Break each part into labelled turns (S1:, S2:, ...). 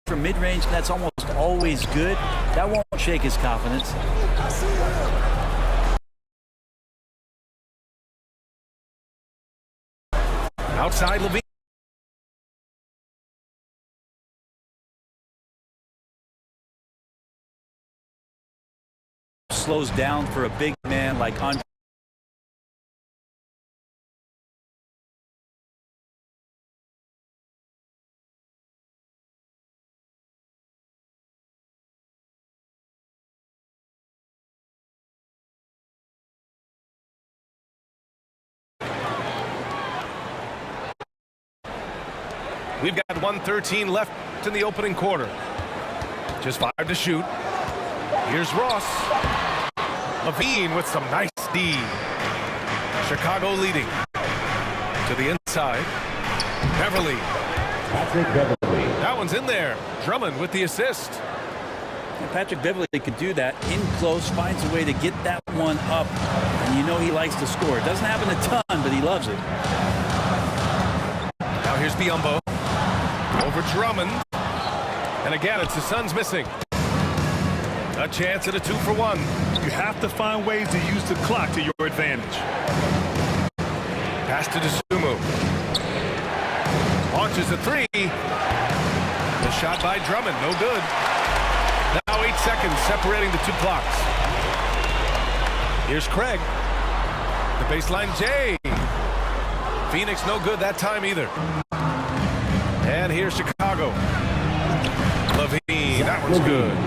S1: from mid-range, that's almost always good. That won't shake his confidence.
S2: Outside Levine.
S1: Slows down for a big man like Andre.
S2: We've got 1:13 left in the opening quarter. Just 5 to shoot. Here's Ross. Levine with some nice D. Chicago leading. To the inside. Beverly.
S3: Patrick Beverly.
S2: That one's in there. Drummond with the assist.
S1: And Patrick Beverly could do that in close, finds a way to get that one up. And you know he likes to score. It doesn't happen a ton, but he loves it.
S2: Now here's Biombo. Over Drummond. And again, it's the Suns missing. A chance at a 2-for-1.
S4: You have to find ways to use the clock to your advantage.
S2: Pass to DeSumo. Launches a 3. The shot by Drummond, no good. Now 8 seconds separating the 2 clocks. Here's Craig. The baseline J. Phoenix no good that time either. And here's Chicago. Levine, that one's good.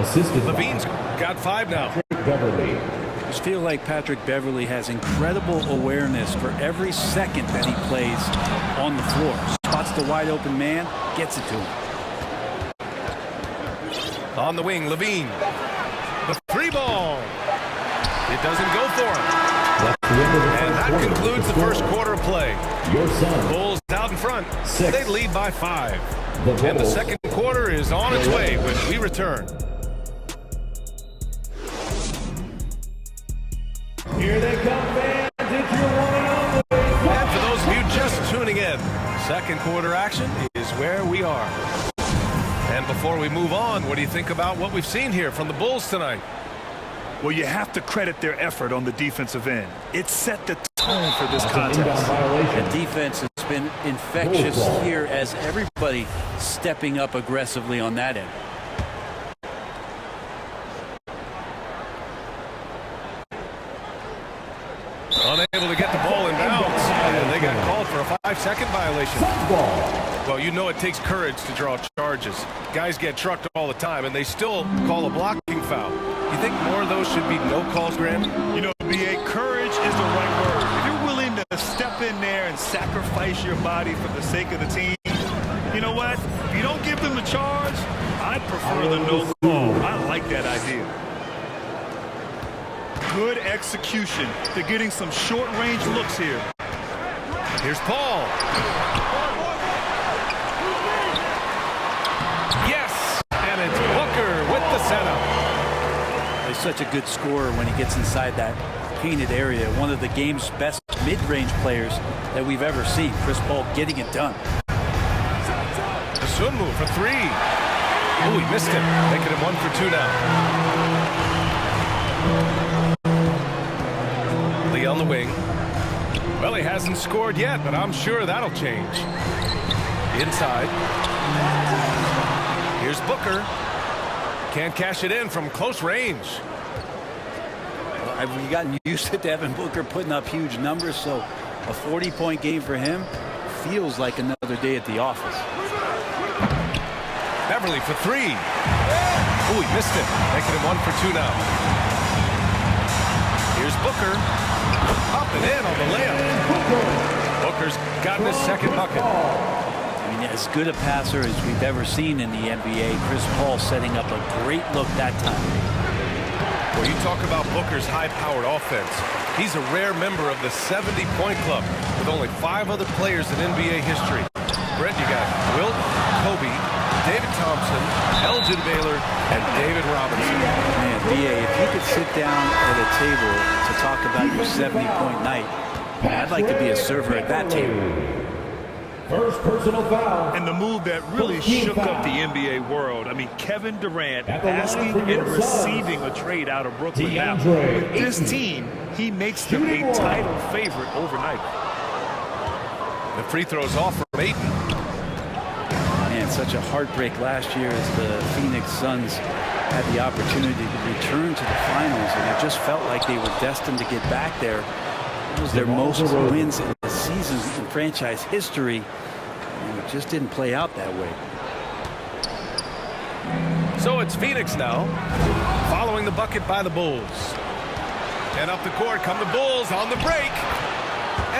S3: Assisted
S2: Levine's got 5 now.
S3: Beverly.
S1: I just feel like Patrick Beverly has incredible awareness for every second that he plays on the floor. Spots the wide open man, gets it to him.
S2: On the wing, Levine. The 3 ball. It doesn't go for him. And that concludes the first quarter of play.
S3: Your son.
S2: Bulls out in front.
S3: 6.
S2: They lead by 5.
S3: The
S2: And the
S3: Bulls.
S2: second quarter is on its way when we return.
S3: Here they come, fans. It's your one and only.
S2: And for those of you just tuning in, second quarter action is where we are. And before we move on, what do you think about what we've seen here from the Bulls tonight?
S4: Well, you have to credit their effort on the defensive end. It set the tone for this
S3: Inbound
S4: contest.
S3: violation.
S1: The defense has been infectious here as everybody stepping up aggressively on that end.
S2: Unable to get the ball in bounds. And they got called for a 5-second violation. Well, you know it takes courage to draw charges. Guys get trucked all the time, and they still call a blocking foul. You think more of those should be no calls, Grant?
S4: You know, BA, courage is the right word. If you're willing to step in there and sacrifice your body for the sake of the team, you know what? If you don't give them a charge, I prefer the no call. I like that idea. Good execution. They're getting some short-range looks here.
S2: Here's Paul. Yes! And it's Booker with the setup.
S1: He's such a good scorer when he gets inside that painted area. One of the game's best mid-range players that we've ever seen. Chris Paul getting it done.
S2: The swim move for 3. Oh, he missed it. Making it 1 for 2 now. Lee on the wing. Well, he hasn't scored yet, but I'm sure that'll change. Inside. Here's Booker. Can't cash it in from close range.
S1: We've gotten used to Devin Booker putting up huge numbers, so a 40-point game for him feels like another day at the office.
S2: Beverly for 3. Oh, he missed it. Making it 1 for 2 now. Here's Booker. Popping in on the layup. Booker's gotten his second bucket.
S1: I mean, as good a passer as we've ever seen in the NBA. Chris Paul setting up a great look that time.
S2: Well, you talk about Booker's high-powered offense. He's a rare member of the 70-point club with only 5 other players in NBA history. Brett, you got Wilt, Kobe, David Thompson, Elgin Baylor, and David Robinson.
S1: Man, B.A., if you could sit down at a table to talk about your 70-point night, I'd like to be a server at that table.
S3: First personal foul.
S4: And the move that really shook up the NBA world. I mean, Kevin Durant asking and receiving a trade out of Brooklyn. Now, with this team, he makes them a title favorite overnight.
S2: The free throw's off from Ayton.
S1: Man, such a heartbreak last year as the Phoenix Suns had the opportunity to return to the finals, and it just felt like they were destined to get back there. It was their most wins in the season in franchise history, and it just didn't play out that way.
S2: So it's Phoenix now, following the bucket by the Bulls. And up the court come the Bulls on the break.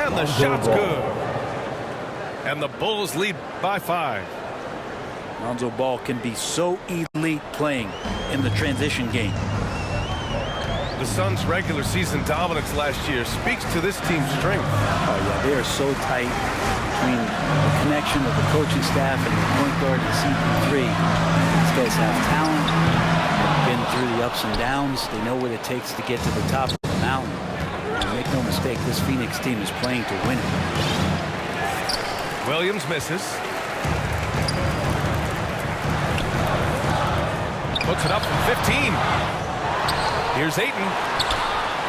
S2: And the shot's good. And the Bulls lead by 5.
S1: Lonzo Ball can be so elite playing in the transition game.
S2: The Suns' regular season dominance last year speaks to this team's strength.
S1: Oh, yeah, they are so tight between the connection of the coaching staff and the point guard and CP3. These guys have talent. They've been through the ups and downs. They know what it takes to get to the top of the mountain. And make no mistake, this Phoenix team is playing to win it.
S2: Williams misses. Puts it up from 15. Here's Ayton.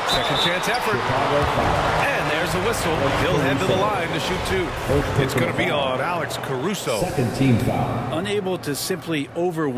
S2: Second chance effort. And there's a whistle. He'll head to the line to shoot 2. It's going to be on Alex Caruso.
S3: Second team foul.
S1: Unable to simply overwhelm